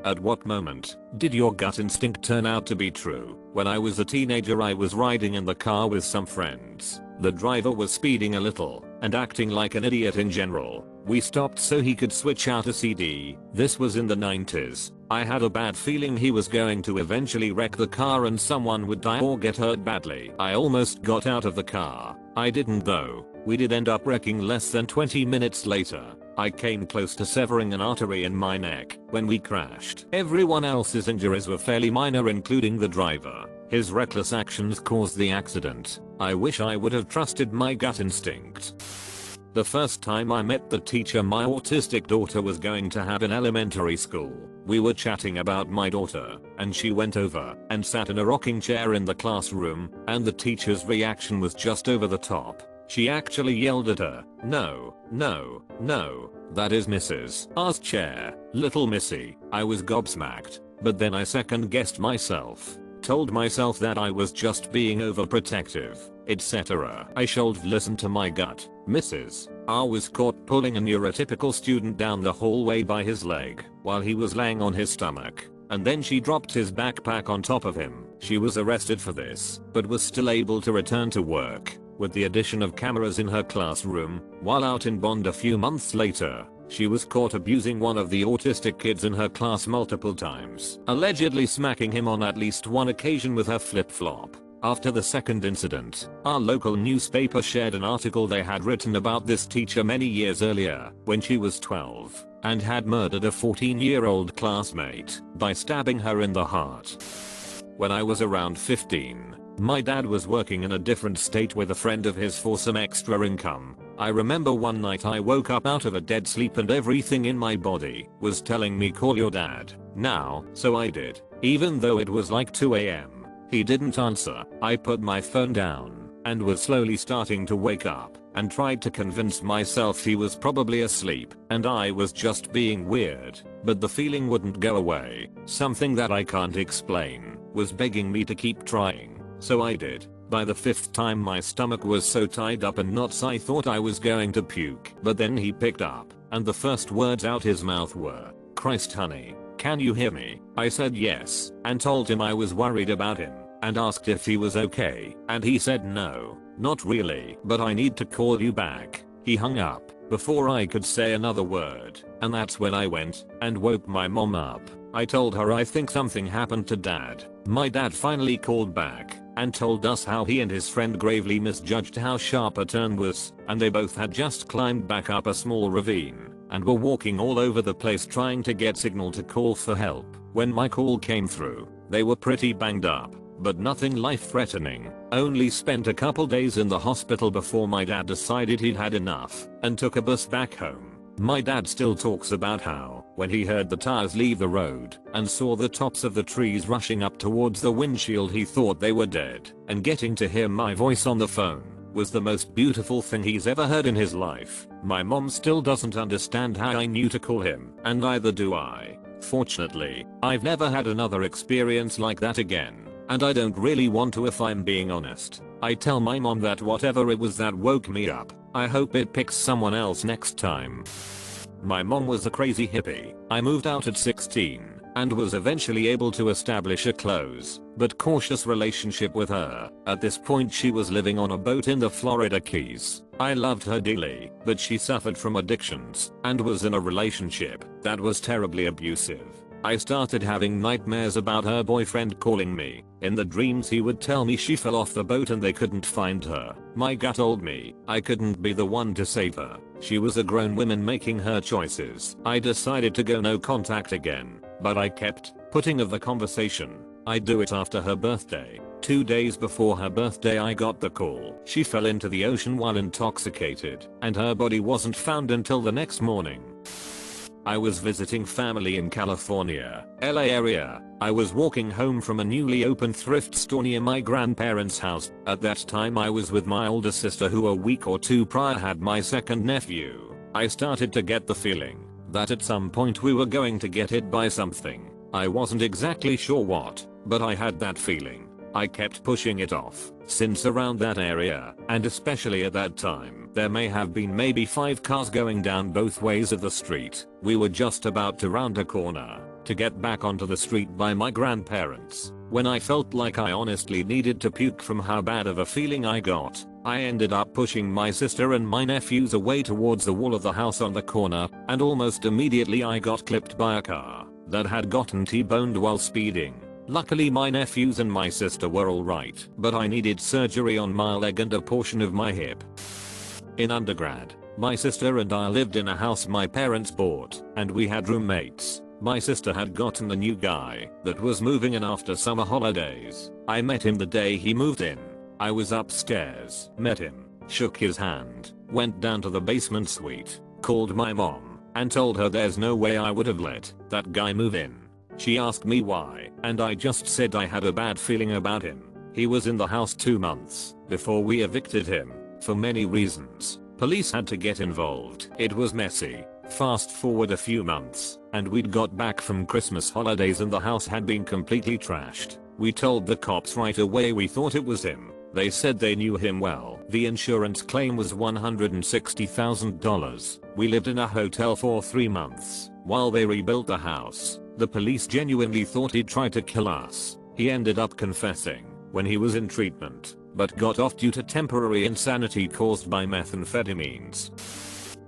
At what moment did your gut instinct turn out to be true? When I was a teenager, I was riding in the car with some friends. The driver was speeding a little and acting like an idiot in general. We stopped so he could switch out a CD. This was in the 90s. I had a bad feeling he was going to eventually wreck the car and someone would die or get hurt badly. I almost got out of the car. I didn't though. We did end up wrecking less than 20 minutes later. I came close to severing an artery in my neck when we crashed. Everyone else's injuries were fairly minor, including the driver. His reckless actions caused the accident. I wish I would have trusted my gut instinct. The first time I met the teacher my autistic daughter was going to have in elementary school, we were chatting about my daughter, and she went over and sat in a rocking chair in the classroom, and the teacher's reaction was just over the top. She actually yelled at her, "No, no, no, that is Mrs. R's chair, little Missy." I was gobsmacked, but then I second guessed myself. Told myself that I was just being overprotective, etc. I should listen to my gut. Mrs. R was caught pulling a neurotypical student down the hallway by his leg while he was laying on his stomach, and then she dropped his backpack on top of him. She was arrested for this, but was still able to return to work. With the addition of cameras in her classroom, while out in bond a few months later, she was caught abusing one of the autistic kids in her class multiple times, allegedly smacking him on at least one occasion with her flip-flop. After the second incident, our local newspaper shared an article they had written about this teacher many years earlier, when she was 12, and had murdered a 14-year-old classmate by stabbing her in the heart. When I was around 15, my dad was working in a different state with a friend of his for some extra income. I remember one night I woke up out of a dead sleep and everything in my body was telling me, "Call your dad now." So I did. Even though it was like 2 AM. He didn't answer. I put my phone down and was slowly starting to wake up and tried to convince myself he was probably asleep and I was just being weird. But the feeling wouldn't go away. Something that I can't explain was begging me to keep trying. So I did. By the 5th time my stomach was so tied up in knots I thought I was going to puke. But then he picked up, and the first words out his mouth were, "Christ honey, can you hear me?" I said yes, and told him I was worried about him, and asked if he was okay, and he said no, not really, but I need to call you back. He hung up before I could say another word, and that's when I went and woke my mom up. I told her I think something happened to dad. My dad finally called back and told us how he and his friend gravely misjudged how sharp a turn was, and they both had just climbed back up a small ravine and were walking all over the place trying to get signal to call for help. When my call came through, they were pretty banged up, but nothing life-threatening. Only spent a couple days in the hospital before my dad decided he'd had enough and took a bus back home. My dad still talks about how, when he heard the tires leave the road and saw the tops of the trees rushing up towards the windshield, he thought they were dead, and getting to hear my voice on the phone was the most beautiful thing he's ever heard in his life. My mom still doesn't understand how I knew to call him, and neither do I. Fortunately, I've never had another experience like that again, and I don't really want to if I'm being honest. I tell my mom that whatever it was that woke me up, I hope it picks someone else next time. My mom was a crazy hippie. I moved out at 16 and was eventually able to establish a close but cautious relationship with her. At this point she was living on a boat in the Florida Keys. I loved her dearly, but she suffered from addictions and was in a relationship that was terribly abusive. I started having nightmares about her boyfriend calling me. In the dreams he would tell me she fell off the boat and they couldn't find her. My gut told me I couldn't be the one to save her. She was a grown woman making her choices. I decided to go no contact again, but I kept putting off the conversation. I'd do it after her birthday. 2 days before her birthday I got the call. She fell into the ocean while intoxicated, and her body wasn't found until the next morning. I was visiting family in California, LA area. I was walking home from a newly opened thrift store near my grandparents' house. At that time I was with my older sister who a week or two prior had my second nephew. I started to get the feeling that at some point we were going to get hit by something. I wasn't exactly sure what, but I had that feeling. I kept pushing it off, since around that area, and especially at that time, there may have been maybe 5 cars going down both ways of the street. We were just about to round a corner to get back onto the street by my grandparents. When I felt like I honestly needed to puke from how bad of a feeling I got, I ended up pushing my sister and my nephews away towards the wall of the house on the corner, and almost immediately I got clipped by a car that had gotten T-boned while speeding. Luckily my nephews and my sister were alright, but I needed surgery on my leg and a portion of my hip. In undergrad, my sister and I lived in a house my parents bought, and we had roommates. My sister had gotten a new guy that was moving in after summer holidays. I met him the day he moved in. I was upstairs, met him, shook his hand, went down to the basement suite, called my mom, and told her there's no way I would have let that guy move in. She asked me why, and I just said I had a bad feeling about him. He was in the house 2 months before we evicted him, for many reasons. Police had to get involved. It was messy. Fast forward a few months, and we'd got back from Christmas holidays and the house had been completely trashed. We told the cops right away we thought it was him. They said they knew him well. The insurance claim was $160,000. We lived in a hotel for 3 months while they rebuilt the house. The police genuinely thought he'd try to kill us. He ended up confessing when he was in treatment, but got off due to temporary insanity caused by methamphetamines.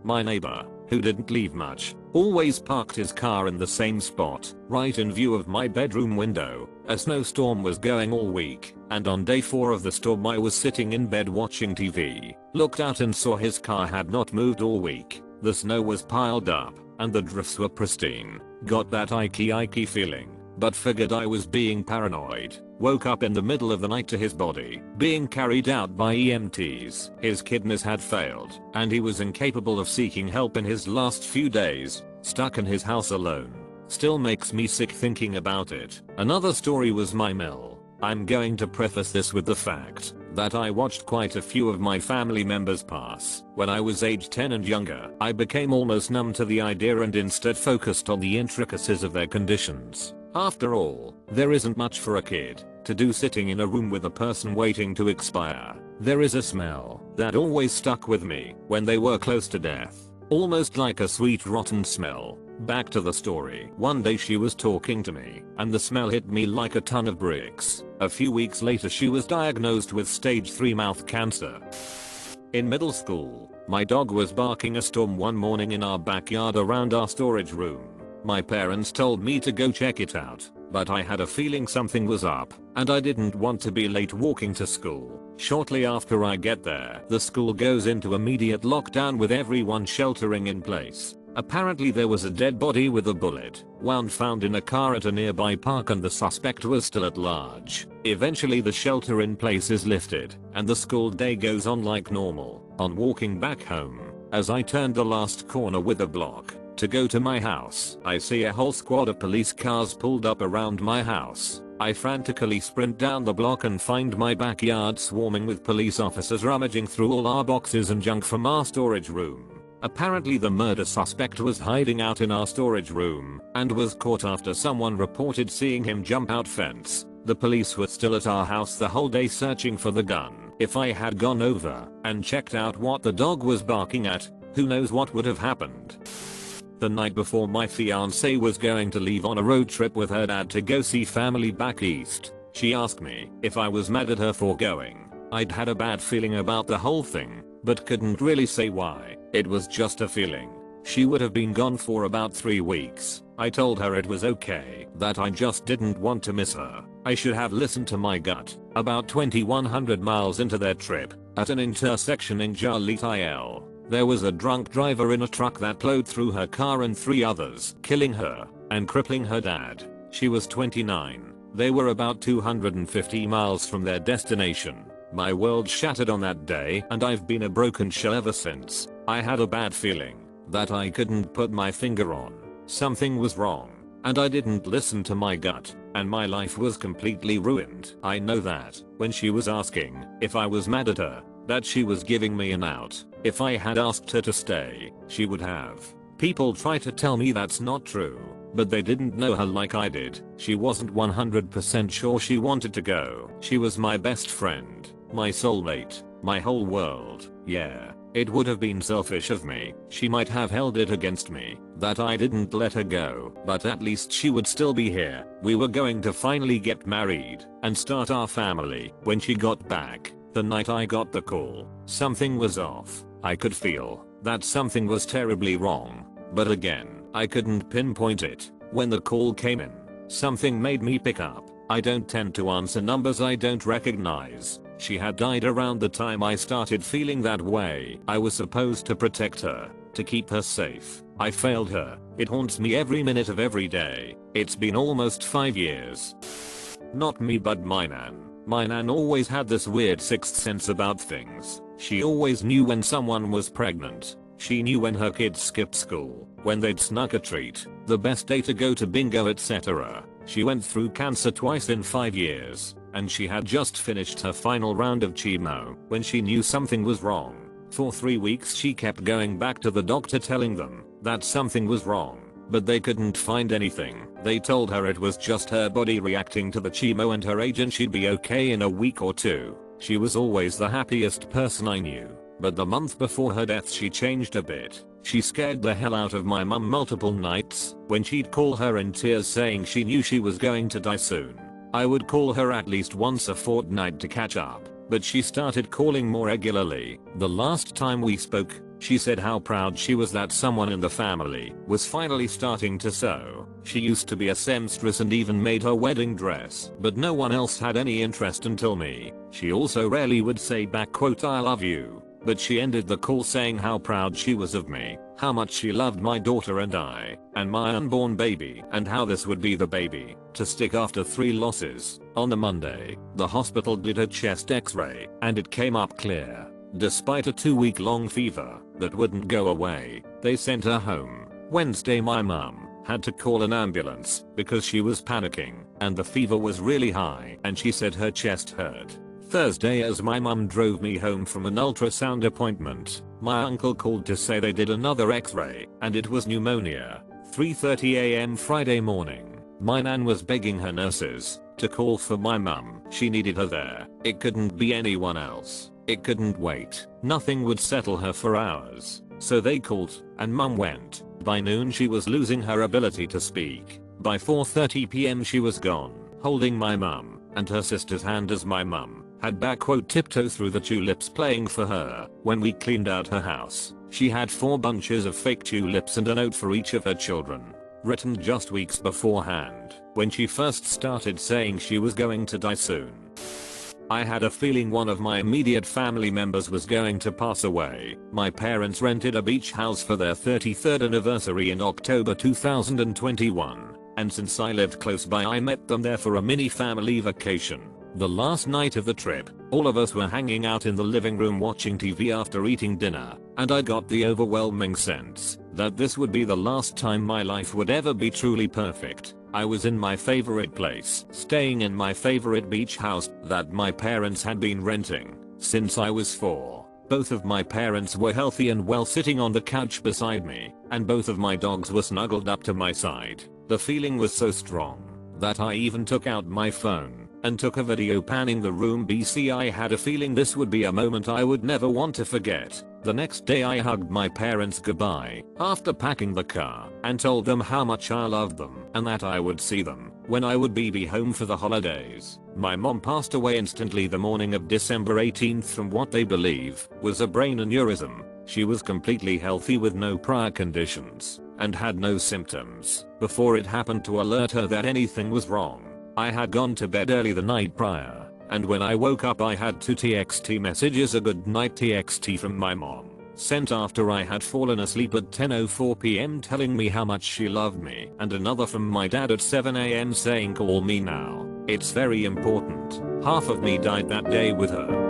My neighbor, who didn't leave much, always parked his car in the same spot, right in view of my bedroom window. A snowstorm was going all week, and on day 4 of the storm I was sitting in bed watching TV, looked out and saw his car had not moved all week. The snow was piled up, and the drifts were pristine. Got that icky feeling, but figured I was being paranoid. Woke up in the middle of the night to his body being carried out by EMTs. His kidneys had failed, and he was incapable of seeking help in his last few days, stuck in his house alone. Still makes me sick thinking about it. Another story was my mill. I'm going to preface this with the fact that I watched quite a few of my family members pass. When I was age 10 and younger, I became almost numb to the idea and instead focused on the intricacies of their conditions. After all, there isn't much for a kid to do sitting in a room with a person waiting to expire. There is a smell that always stuck with me when they were close to death, almost like a sweet rotten smell. Back to the story. One day she was talking to me, and the smell hit me like a ton of bricks. A few weeks later she was diagnosed with stage 3 mouth cancer. In middle school, my dog was barking a storm one morning in our backyard around our storage room. My parents told me to go check it out, but I had a feeling something was up, and I didn't want to be late walking to school. Shortly after I get there, the school goes into immediate lockdown with everyone sheltering in place. Apparently there was a dead body with a bullet wound found in a car at a nearby park and the suspect was still at large. Eventually the shelter in place is lifted, and the school day goes on like normal. On walking back home, as I turned the last corner with a block to go to my house, I see a whole squad of police cars pulled up around my house. I frantically sprint down the block and find my backyard swarming with police officers rummaging through all our boxes and junk from our storage room. Apparently the murder suspect was hiding out in our storage room and was caught after someone reported seeing him jump out fence. The police were still at our house the whole day searching for the gun. If I had gone over and checked out what the dog was barking at, who knows what would have happened. The night before, my fiancée was going to leave on a road trip with her dad to go see family back east. She asked me if I was mad at her for going. I'd had a bad feeling about the whole thing, but couldn't really say why. It was just a feeling. She would have been gone for about 3 weeks. I told her it was okay, that I just didn't want to miss her. I should have listened to my gut. About 2,100 miles into their trip, at an intersection in Joliet, IL, there was a drunk driver in a truck that plowed through her car and 3 others, killing her and crippling her dad. She was 29. They were about 250 miles from their destination. My world shattered on that day, and I've been a broken shell ever since. I had a bad feeling that I couldn't put my finger on. Something was wrong, and I didn't listen to my gut, and my life was completely ruined. I know that when she was asking if I was mad at her, that she was giving me an out. If I had asked her to stay, she would have. People try to tell me that's not true, but they didn't know her like I did. She wasn't 100% sure she wanted to go. She was my best friend, my soulmate, my whole world. Yeah, It would have been selfish of me. She might have held it against me that I didn't let her go, but at least she would still be here. We were going to finally get married and start our family when she got back. The night I got the call, something was off. I could feel that something was terribly wrong. But again, I couldn't pinpoint it. When the call came in, something made me pick up. I don't tend to answer numbers I don't recognize. She had died around the time I started feeling that way. I was supposed to protect her, to keep her safe. I failed her. It haunts me every minute of every day. It's been almost 5 years. Not me, but my nan. My nan always had this weird sixth sense about things. She always knew when someone was pregnant. She knew when her kids skipped school, when they'd snuck a treat, the best day to go to bingo, etc. She went through cancer twice in 5 years, and she had just finished her final round of chemo when she knew something was wrong. For 3 weeks she kept going back to the doctor telling them that something was wrong, but they couldn't find anything. They told her it was just her body reacting to the chemo and her age and she'd be okay in a week or two. She was always the happiest person I knew, but the month before her death she changed a bit. She scared the hell out of my mum multiple nights when she'd call her in tears saying she knew she was going to die soon. I would call her at least once a fortnight to catch up, but she started calling more regularly. The last time we spoke, she said how proud she was that someone in the family was finally starting to sew. She used to be a seamstress and even made her wedding dress, but no one else had any interest until me. She also rarely would say back quote I love you, but she ended the call saying how proud she was of me, how much she loved my daughter and my unborn baby, and how this would be the baby to stick after 3 losses. On the Monday, the hospital did a chest x-ray and it came up clear. Despite a 2-week-long fever that wouldn't go away, they sent her home. Wednesday my mum had to call an ambulance because she was panicking and the fever was really high and she said her chest hurt. Thursday, as my mum drove me home from an ultrasound appointment, my uncle called to say they did another x-ray and it was pneumonia. 3:30 AM Friday morning, my nan was begging her nurses to call for my mum. She needed her there. It couldn't be anyone else. It couldn't wait. Nothing would settle her for hours. So they called and mum went. By noon she was losing her ability to speak. By 4:30 PM she was gone, holding my mum and her sister's hand as my mum had back quote tiptoe through the tulips playing for her. When we cleaned out her house, she had 4 bunches of fake tulips and a note for each of her children, written just weeks beforehand, when she first started saying she was going to die soon. I had a feeling one of my immediate family members was going to pass away. My parents rented a beach house for their 33rd anniversary in October 2021, and since I lived close by I met them there for a mini family vacation. The last night of the trip, all of us were hanging out in the living room watching TV after eating dinner, and I got the overwhelming sense that this would be the last time my life would ever be truly perfect. I was in my favorite place, staying in my favorite beach house that my parents had been renting since I was 4. Both of my parents were healthy and well, sitting on the couch beside me, and both of my dogs were snuggled up to my side. The feeling was so strong that I even took out my phone and took a video panning the room. I had a feeling this would be a moment I would never want to forget. The next day I hugged my parents goodbye after packing the car and told them how much I loved them and that I would see them when I would be home for the holidays. My mom passed away instantly the morning of December 18th from what they believe was a brain aneurysm. She was completely healthy with no prior conditions and had no symptoms before it happened to alert her that anything was wrong. I had gone to bed early the night prior, and when I woke up I had 2 TXT messages, a good night TXT from my mom, sent after I had fallen asleep at 10:04 PM telling me how much she loved me, and another from my dad at 7 AM saying call me now, it's very important. Half of me died that day with her.